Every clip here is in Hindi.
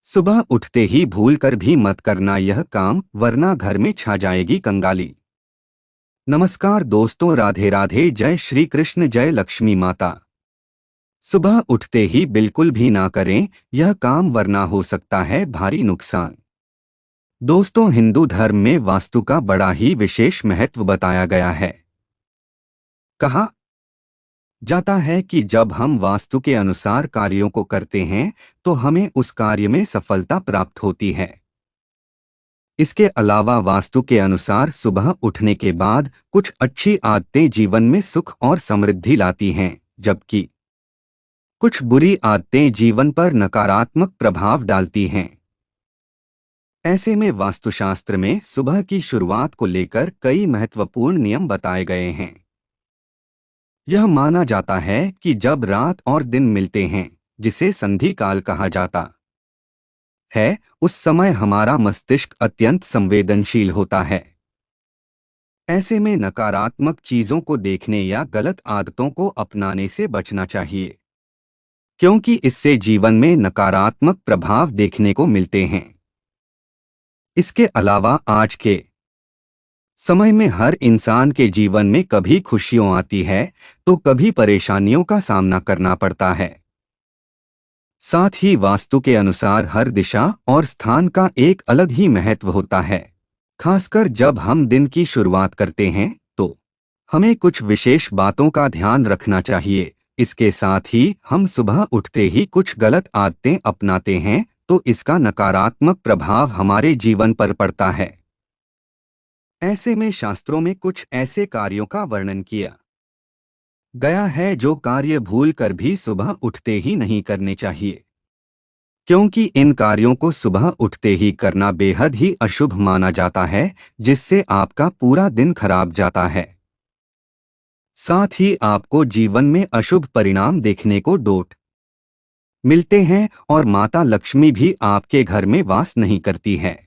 सुबह उठते ही भूलकर भी मत करना यह काम, वरना घर में छा जाएगी कंगाली। नमस्कार दोस्तों, राधे राधे, जय श्री कृष्ण, जय लक्ष्मी माता। सुबह उठते ही बिल्कुल भी ना करें यह काम, वरना हो सकता है भारी नुकसान। दोस्तों, हिंदू धर्म में वास्तु का बड़ा ही विशेष महत्व बताया गया है। कहा जाता है कि जब हम वास्तु के अनुसार कार्यों को करते हैं तो हमें उस कार्य में सफलता प्राप्त होती है। इसके अलावा वास्तु के अनुसार सुबह उठने के बाद कुछ अच्छी आदतें जीवन में सुख और समृद्धि लाती हैं, जबकि कुछ बुरी आदतें जीवन पर नकारात्मक प्रभाव डालती हैं। ऐसे में वास्तुशास्त्र में सुबह की शुरुआत को लेकर कई महत्वपूर्ण नियम बताए गए हैं। यह माना जाता है कि जब रात और दिन मिलते हैं, जिसे संधि काल कहा जाता है, उस समय हमारा मस्तिष्क अत्यंत संवेदनशील होता है। ऐसे में नकारात्मक चीजों को देखने या गलत आदतों को अपनाने से बचना चाहिए, क्योंकि इससे जीवन में नकारात्मक प्रभाव देखने को मिलते हैं। इसके अलावा आज के समय में हर इंसान के जीवन में कभी खुशियां आती है तो कभी परेशानियों का सामना करना पड़ता है। साथ ही वास्तु के अनुसार हर दिशा और स्थान का एक अलग ही महत्व होता है। खासकर जब हम दिन की शुरुआत करते हैं तो हमें कुछ विशेष बातों का ध्यान रखना चाहिए। इसके साथ ही हम सुबह उठते ही कुछ गलत आदतें अपनाते हैं तो इसका नकारात्मक प्रभाव हमारे जीवन पर पड़ता है। ऐसे में शास्त्रों में कुछ ऐसे कार्यों का वर्णन किया गया है जो कार्य भूल कर भी सुबह उठते ही नहीं करने चाहिए, क्योंकि इन कार्यों को सुबह उठते ही करना बेहद ही अशुभ माना जाता है, जिससे आपका पूरा दिन खराब जाता है। साथ ही आपको जीवन में अशुभ परिणाम देखने को डोट मिलते हैं और माता लक्ष्मी भी आपके घर में वास नहीं करती है,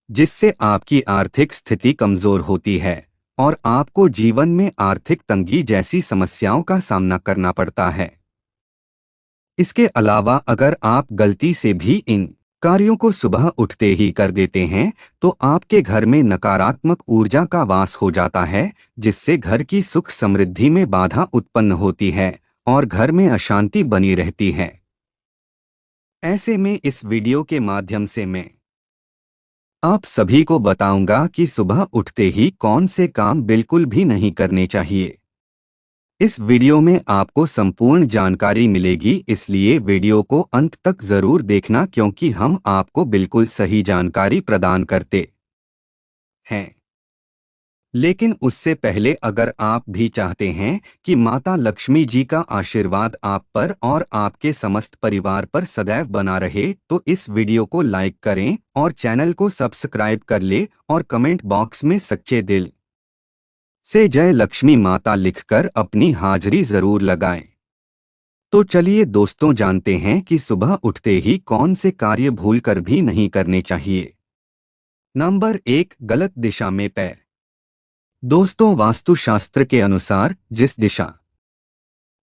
जिससे आपकी आर्थिक स्थिति कमजोर होती है और आपको जीवन में आर्थिक तंगी जैसी समस्याओं का सामना करना पड़ता है। इसके अलावा अगर आप गलती से भी इन कार्यों को सुबह उठते ही कर देते हैं तो आपके घर में नकारात्मक ऊर्जा का वास हो जाता है, जिससे घर की सुख समृद्धि में बाधा उत्पन्न होती है और घर में अशांति बनी रहती है। ऐसे में इस वीडियो के माध्यम से मैं आप सभी को बताऊंगा कि सुबह उठते ही कौन से काम बिल्कुल भी नहीं करने चाहिए। इस वीडियो में आपको संपूर्ण जानकारी मिलेगी, इसलिए वीडियो को अंत तक जरूर देखना, क्योंकि हम आपको बिल्कुल सही जानकारी प्रदान करते हैं। लेकिन उससे पहले अगर आप भी चाहते हैं कि माता लक्ष्मी जी का आशीर्वाद आप पर और आपके समस्त परिवार पर सदैव बना रहे, तो इस वीडियो को लाइक करें और चैनल को सब्सक्राइब कर ले और कमेंट बॉक्स में सच्चे दिल से जय लक्ष्मी माता लिखकर अपनी हाजिरी जरूर लगाएं। तो चलिए दोस्तों, जानते हैं कि सुबह उठते ही कौन से कार्य भूलकर भी नहीं करने चाहिए। नंबर 1, गलत दिशा में पैर। दोस्तों, वास्तुशास्त्र के अनुसार जिस दिशा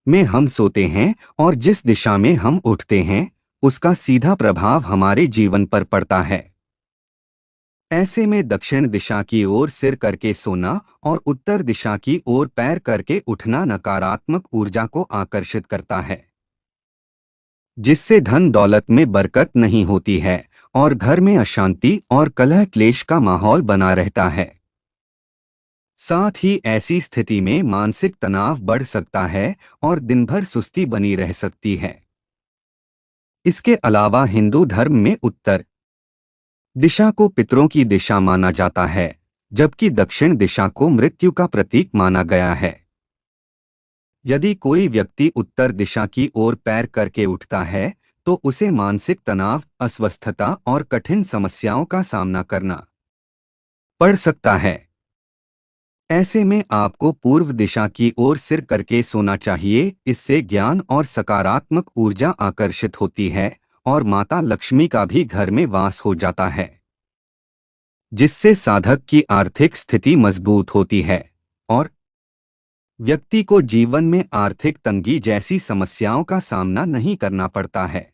में हम सोते हैं और जिस दिशा में हम उठते हैं, उसका सीधा प्रभाव हमारे जीवन पर पड़ता है। ऐसे में दक्षिण दिशा की ओर सिर करके सोना और उत्तर दिशा की ओर पैर करके उठना नकारात्मक ऊर्जा को आकर्षित करता है, जिससे धन दौलत में बरकत नहीं होती है और घर में अशांति और कलह क्लेश का माहौल बना रहता है। साथ ही ऐसी स्थिति में मानसिक तनाव बढ़ सकता है और दिन भर सुस्ती बनी रह सकती है। इसके अलावा हिंदू धर्म में उत्तर दिशा को पितरों की दिशा माना जाता है, जबकि दक्षिण दिशा को मृत्यु का प्रतीक माना गया है। यदि कोई व्यक्ति उत्तर दिशा की ओर पैर करके उठता है तो उसे मानसिक तनाव, अस्वस्थता और कठिन समस्याओं का सामना करना पड़ सकता है। ऐसे में आपको पूर्व दिशा की ओर सिर करके सोना चाहिए। इससे ज्ञान और सकारात्मक ऊर्जा आकर्षित होती है और माता लक्ष्मी का भी घर में वास हो जाता है, जिससे साधक की आर्थिक स्थिति मजबूत होती है और व्यक्ति को जीवन में आर्थिक तंगी जैसी समस्याओं का सामना नहीं करना पड़ता है।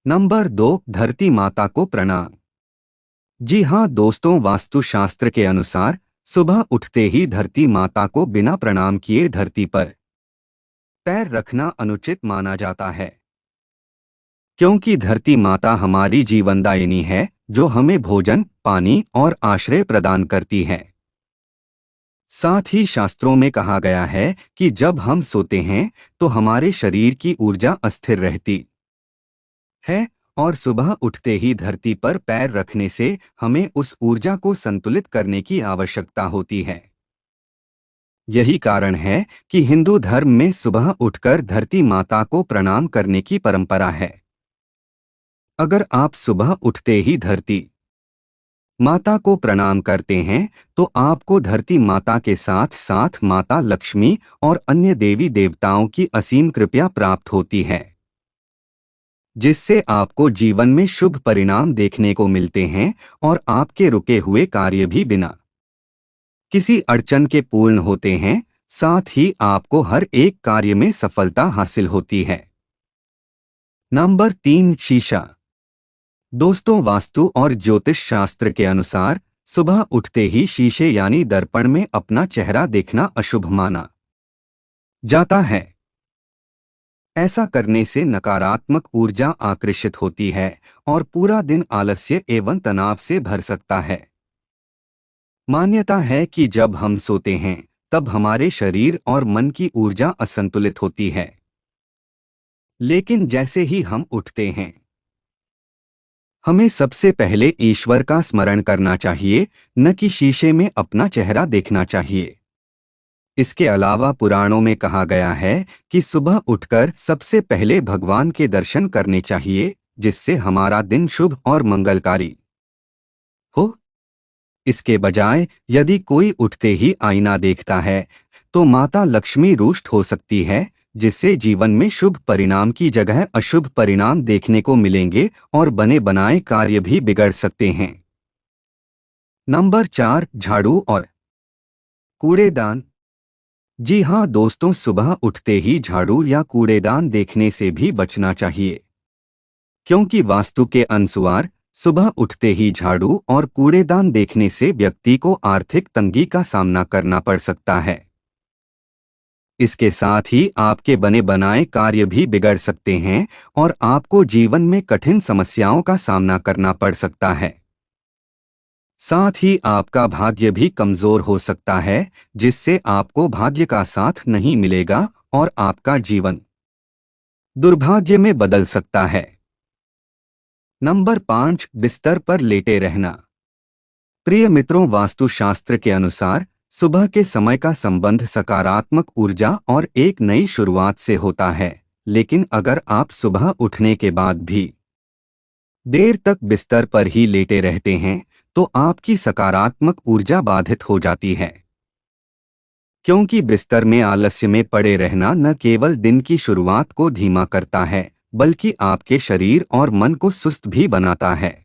नंबर 2, धरती माता को प्रणाम। जी हाँ दोस्तों, वास्तुशास्त्र के अनुसार सुबह उठते ही धरती माता को बिना प्रणाम किए धरती पर पैर रखना अनुचित माना जाता है, क्योंकि धरती माता हमारी जीवनदायिनी है, जो हमें भोजन, पानी और आश्रय प्रदान करती है। साथ ही शास्त्रों में कहा गया है कि जब हम सोते हैं तो हमारे शरीर की ऊर्जा अस्थिर रहती है, और सुबह उठते ही धरती पर पैर रखने से हमें उस ऊर्जा को संतुलित करने की आवश्यकता होती है। यही कारण है कि हिंदू धर्म में सुबह उठकर धरती माता को प्रणाम करने की परंपरा है। अगर आप सुबह उठते ही धरती माता को प्रणाम करते हैं तो आपको धरती माता के साथ साथ माता लक्ष्मी और अन्य देवी देवताओं की असीम कृपा प्राप्त होती है, जिससे आपको जीवन में शुभ परिणाम देखने को मिलते हैं और आपके रुके हुए कार्य भी बिना किसी अड़चन के पूर्ण होते हैं। साथ ही आपको हर एक कार्य में सफलता हासिल होती है। नंबर 3, शीशा। दोस्तों, वास्तु और ज्योतिष शास्त्र के अनुसार सुबह उठते ही शीशे यानी दर्पण में अपना चेहरा देखना अशुभ माना जाता है। ऐसा करने से नकारात्मक ऊर्जा आकर्षित होती है और पूरा दिन आलस्य एवं तनाव से भर सकता है। मान्यता है कि जब हम सोते हैं तब हमारे शरीर और मन की ऊर्जा असंतुलित होती है, लेकिन जैसे ही हम उठते हैं हमें सबसे पहले ईश्वर का स्मरण करना चाहिए, न कि शीशे में अपना चेहरा देखना चाहिए। इसके अलावा पुराणों में कहा गया है कि सुबह उठकर सबसे पहले भगवान के दर्शन करने चाहिए, जिससे हमारा दिन शुभ और मंगलकारी हो। इसके बजाय यदि कोई उठते ही आईना देखता है तो माता लक्ष्मी रुष्ट हो सकती है, जिससे जीवन में शुभ परिणाम की जगह अशुभ परिणाम देखने को मिलेंगे और बने बनाए कार्य भी बिगड़ सकते हैं। नंबर 4, झाड़ू और कूड़ेदान। जी हाँ दोस्तों, सुबह उठते ही झाड़ू या कूड़ेदान देखने से भी बचना चाहिए, क्योंकि वास्तु के अनुसार सुबह उठते ही झाड़ू और कूड़ेदान देखने से व्यक्ति को आर्थिक तंगी का सामना करना पड़ सकता है। इसके साथ ही आपके बने बनाए कार्य भी बिगड़ सकते हैं और आपको जीवन में कठिन समस्याओं का सामना करना पड़ सकता है। साथ ही आपका भाग्य भी कमजोर हो सकता है, जिससे आपको भाग्य का साथ नहीं मिलेगा और आपका जीवन दुर्भाग्य में बदल सकता है। नंबर 5, बिस्तर पर लेटे रहना। प्रिय मित्रों, वास्तुशास्त्र के अनुसार सुबह के समय का संबंध सकारात्मक ऊर्जा और एक नई शुरुआत से होता है, लेकिन अगर आप सुबह उठने के बाद भी देर तक बिस्तर पर ही लेटे रहते हैं तो आपकी सकारात्मक ऊर्जा बाधित हो जाती है, क्योंकि बिस्तर में आलस्य में पड़े रहना न केवल दिन की शुरुआत को धीमा करता है, बल्कि आपके शरीर और मन को सुस्त भी बनाता है।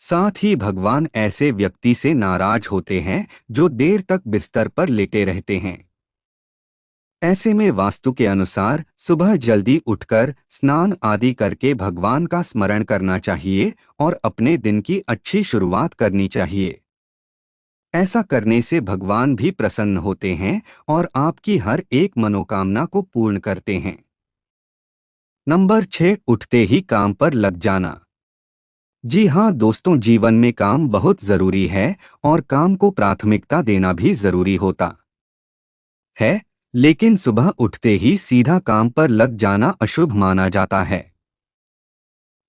साथ ही भगवान ऐसे व्यक्ति से नाराज होते हैं जो देर तक बिस्तर पर लेटे रहते हैं। ऐसे में वास्तु के अनुसार सुबह जल्दी उठकर स्नान आदि करके भगवान का स्मरण करना चाहिए और अपने दिन की अच्छी शुरुआत करनी चाहिए। ऐसा करने से भगवान भी प्रसन्न होते हैं और आपकी हर एक मनोकामना को पूर्ण करते हैं। नंबर 6, उठते ही काम पर लग जाना। जी हाँ दोस्तों, जीवन में काम बहुत जरूरी है और काम को प्राथमिकता देना भी जरूरी होता है, लेकिन सुबह उठते ही सीधा काम पर लग जाना अशुभ माना जाता है।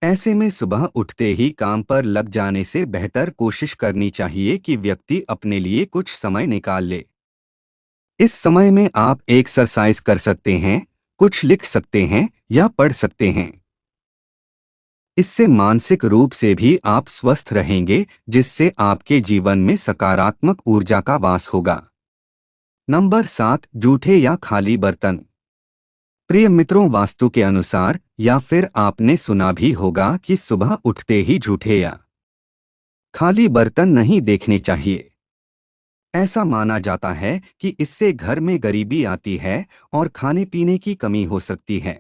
ऐसे में सुबह उठते ही काम पर लग जाने से बेहतर कोशिश करनी चाहिए कि व्यक्ति अपने लिए कुछ समय निकाल ले। इस समय में आप एक्सरसाइज कर सकते हैं, कुछ लिख सकते हैं या पढ़ सकते हैं। इससे मानसिक रूप से भी आप स्वस्थ रहेंगे, जिससे आपके जीवन में सकारात्मक ऊर्जा का वास होगा। नंबर 7, जूठे या खाली बर्तन। प्रिय मित्रों, वास्तु के अनुसार या फिर आपने सुना भी होगा कि सुबह उठते ही जूठे या खाली बर्तन नहीं देखने चाहिए। ऐसा माना जाता है कि इससे घर में गरीबी आती है और खाने पीने की कमी हो सकती है।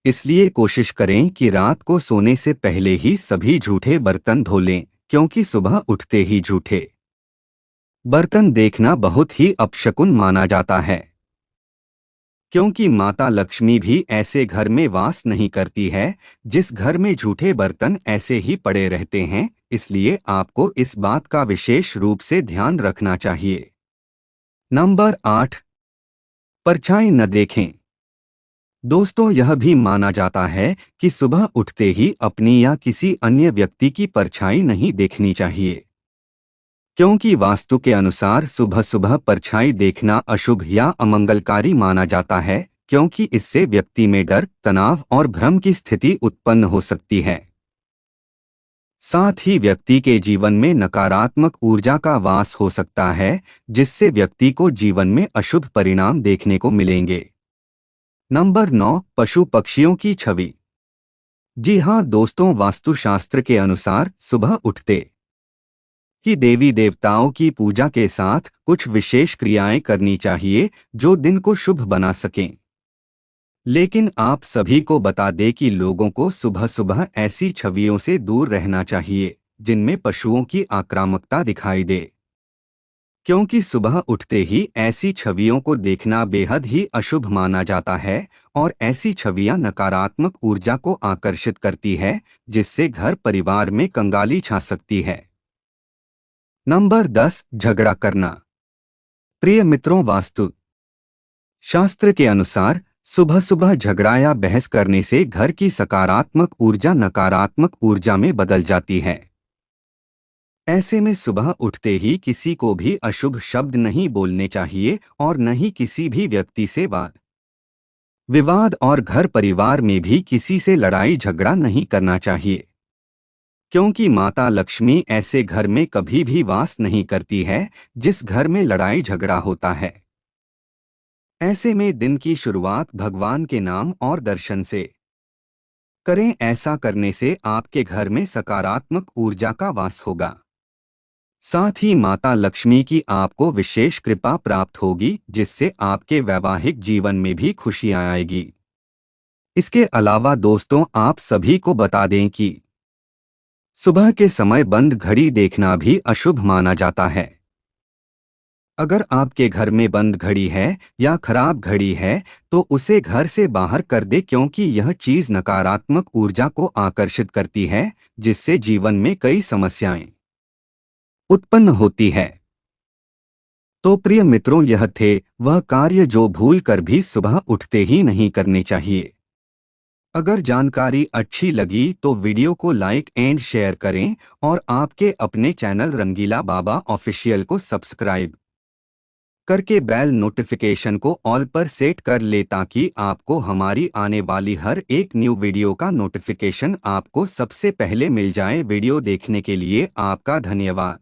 इसलिए कोशिश करें कि रात को सोने से पहले ही सभी जूठे बर्तन धो लें, क्योंकि सुबह उठते ही जूठे बर्तन देखना बहुत ही अपशकुन माना जाता है। क्योंकि माता लक्ष्मी भी ऐसे घर में वास नहीं करती है जिस घर में जूठे बर्तन ऐसे ही पड़े रहते हैं, इसलिए आपको इस बात का विशेष रूप से ध्यान रखना चाहिए। नंबर 8, परछाई न देखें। दोस्तों, यह भी माना जाता है कि सुबह उठते ही अपनी या किसी अन्य व्यक्ति की परछाई नहीं देखनी चाहिए, क्योंकि वास्तु के अनुसार सुबह सुबह परछाई देखना अशुभ या अमंगलकारी माना जाता है, क्योंकि इससे व्यक्ति में डर, तनाव और भ्रम की स्थिति उत्पन्न हो सकती है। साथ ही व्यक्ति के जीवन में नकारात्मक ऊर्जा का वास हो सकता है, जिससे व्यक्ति को जीवन में अशुभ परिणाम देखने को मिलेंगे। नंबर 9, पशु पक्षियों की छवि। जी हाँ दोस्तों, वास्तुशास्त्र के अनुसार सुबह उठते ही देवी देवताओं की पूजा के साथ कुछ विशेष क्रियाएं करनी चाहिए जो दिन को शुभ बना सकें। लेकिन आप सभी को बता दें कि लोगों को सुबह सुबह ऐसी छवियों से दूर रहना चाहिए जिनमें पशुओं की आक्रामकता दिखाई दे, क्योंकि सुबह उठते ही ऐसी छवियों को देखना बेहद ही अशुभ माना जाता है और ऐसी छवियां नकारात्मक ऊर्जा को आकर्षित करती है, जिससे घर परिवार में कंगाली छा सकती है। नंबर 10, झगड़ा करना। प्रिय मित्रों, वास्तु शास्त्र के अनुसार सुबह सुबह झगड़ा या बहस करने से घर की सकारात्मक ऊर्जा नकारात्मक ऊर्जा में बदल जाती है। ऐसे में सुबह उठते ही किसी को भी अशुभ शब्द नहीं बोलने चाहिए और न ही किसी भी व्यक्ति से वाद विवाद और घर परिवार में भी किसी से लड़ाई झगड़ा नहीं करना चाहिए, क्योंकि माता लक्ष्मी ऐसे घर में कभी भी वास नहीं करती है जिस घर में लड़ाई झगड़ा होता है। ऐसे में दिन की शुरुआत भगवान के नाम और दर्शन से करें। ऐसा करने से आपके घर में सकारात्मक ऊर्जा का वास होगा। साथ ही माता लक्ष्मी की आपको विशेष कृपा प्राप्त होगी, जिससे आपके वैवाहिक जीवन में भी खुशियां आएगी। इसके अलावा दोस्तों, आप सभी को बता दें कि सुबह के समय बंद घड़ी देखना भी अशुभ माना जाता है। अगर आपके घर में बंद घड़ी है या खराब घड़ी है तो उसे घर से बाहर कर दे, क्योंकि यह चीज नकारात्मक ऊर्जा को आकर्षित करती है, जिससे जीवन में कई समस्याएं उत्पन्न होती है। तो प्रिय मित्रों, यह थे वह कार्य जो भूल कर भी सुबह उठते ही नहीं करने चाहिए। अगर जानकारी अच्छी लगी तो वीडियो को लाइक एंड शेयर करें और आपके अपने चैनल रंगीला बाबा ऑफिशियल को सब्सक्राइब करके बेल नोटिफिकेशन को ऑल पर सेट कर ले, ताकि आपको हमारी आने वाली हर एक न्यू वीडियो का नोटिफिकेशन आपको सबसे पहले मिल जाए। वीडियो देखने के लिए आपका धन्यवाद।